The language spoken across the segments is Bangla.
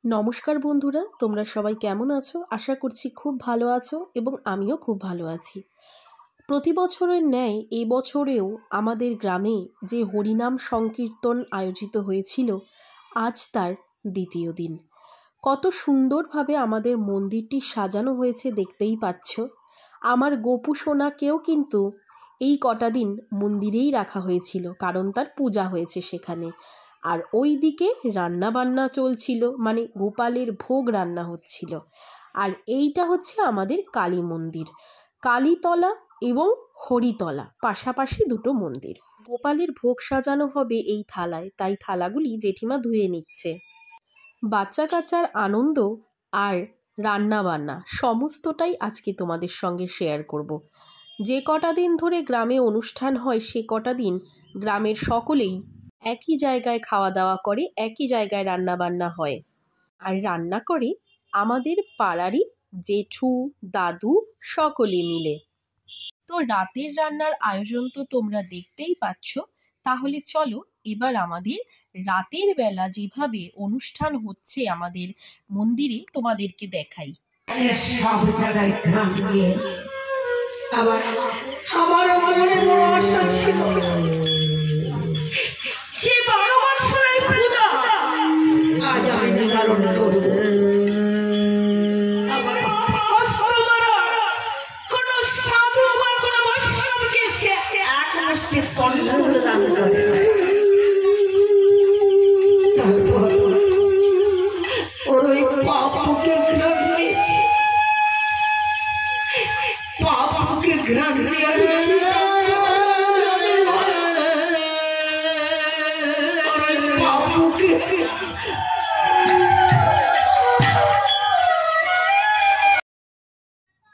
নমস্কার বন্ধুরা, তোমরা সবাই কেমন আছো? আশা করছি খুব ভালো আছো এবং আমিও খুব ভালো আছি। প্রতি বছরের ন্যায় এই বছরেও আমাদের গ্রামে যে হরিনাম সংকীর্তন আয়োজিত হয়েছিল, আজ তার দ্বিতীয় দিন। কত সুন্দরভাবে আমাদের মন্দিরটি সাজানো হয়েছে দেখতেই পাচ্ছ। আমার গোপু সোনাকেও কিন্তু এই কটা দিন মন্দিরেই রাখা হয়েছিল, কারণ তার পূজা হয়েছে সেখানে। আর ওই দিকে রান্নাবান্না চলছিল, মানে গোপালের ভোগ রান্না হচ্ছিল। আর এইটা হচ্ছে আমাদের কালী মন্দির, কালীতলা এবং হরিতলা, পাশাপাশি দুটো মন্দির। গোপালের ভোগ সাজানো হবে এই থালায়, তাই থালাগুলি জেঠিমা ধুয়ে নিচ্ছে। বাচ্চা কাচ্চার আনন্দ আর রান্নাবান্না সমস্তটাই আজকে তোমাদের সঙ্গে শেয়ার করব। যে কটা দিন ধরে গ্রামে অনুষ্ঠান হয়, সে কটা দিন গ্রামের সকলেই একই জায়গায় খাওয়া দাওয়া করে, একই জায়গায় রান্নাবান্না হয়। আর রান্না করে আমাদের পাড়ারই জেঠু, দাদু সকলে মিলে। তো রাতের রান্নার আয়োজন তো তোমরা দেখতেই পাচ্ছ। তাহলে চলো এবার আমাদের রাতের বেলা যেভাবে অনুষ্ঠান হচ্ছে আমাদের মন্দিরে তোমাদেরকে দেখাই। সব জায়গায় গ্রাম নিয়ে আমারও মনে বড় আশা ছিল যে 12 বছরের ক্ষুধা আজ আমি নিবারণ করব। আমার অস্ত্র দ্বারা কোন সাধু বা কোন বৈষ্ণবকে সে এক মুষ্টি তন্ডুল দান করে। তারপর ওর ওই পাপকে গ্রাম নিয়েছে, পাপকে গ্রাম নিয়ে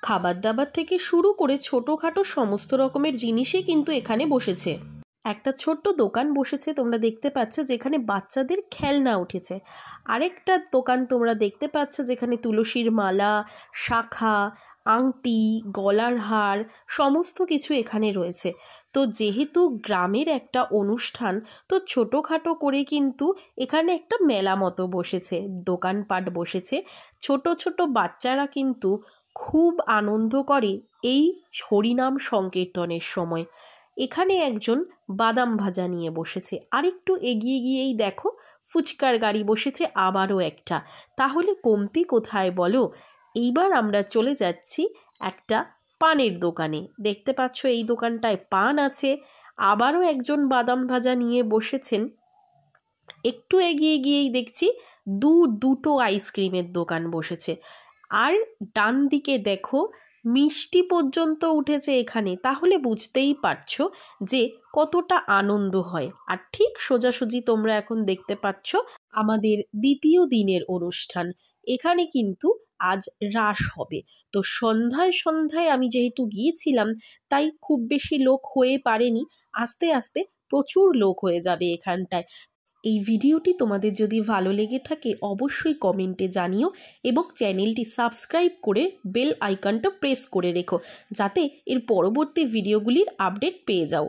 খাবার দাবার থেকে শুরু করে ছোটোখাটো সমস্ত রকমের জিনিসই কিন্তু এখানে বসেছে। একটা ছোট্ট দোকান বসেছে তোমরা দেখতে পাচ্ছ, যেখানে বাচ্চাদের খেলনা উঠেছে। আরেকটা দোকান তোমরা দেখতে পাচ্ছ যেখানে তুলসীর মালা, শাখা, আংটি, গলার হার সমস্ত কিছু এখানে রয়েছে। তো যেহেতু গ্রামের একটা অনুষ্ঠান, তো ছোটোখাটো করে কিন্তু এখানে একটা মেলা মতো বসেছে, দোকানপাট বসেছে। ছোট ছোট বাচ্চারা কিন্তু খুব আনন্দ করে এই হরিনাম সংকীর্তনের সময়। এখানে একজন বাদাম ভাজা নিয়ে বসেছে, আরেকটু এগিয়ে গিয়েই দেখো ফুচকার গাড়ি বসেছে আবারও একটা। তাহলে কমতি কোথায় বলো? এইবার আমরা চলে যাচ্ছি একটা পানের দোকানে। দেখতে পাচ্ছ এই দোকানটায় পান আছে, আবারও একজন বাদাম ভাজা নিয়ে বসেছেন। একটু এগিয়ে গিয়েই দেখছি দুটো আইসক্রিমের দোকান বসেছে। আর ডান দিকে দেখো মিষ্টি পর্যন্ত উঠেছে এখানে। তাহলে বুঝতেই পারছো যে কতটা আনন্দ হয়। আর ঠিক সোজাসুজি তোমরা এখন দেখতে পাচ্ছ আমাদের দ্বিতীয় দিনের অনুষ্ঠান। এখানে কিন্তু আজ রাস হবে। তো সন্ধ্যায় আমি যেহেতু গিয়েছিলাম, তাই খুব বেশি লোক হয়ে পারেনি। আস্তে আস্তে প্রচুর লোক হয়ে যাবে এখানটায়। এই ভিডিওটি তোমাদের যদি ভালো লেগে থাকে অবশ্যই কমেন্টে জানিও এবং চ্যানেলটি সাবস্ক্রাইব করে বেল আইকনটা প্রেস করে রেখো, যাতে এর পরবর্তী ভিডিওগুলির আপডেট পেয়ে যাও।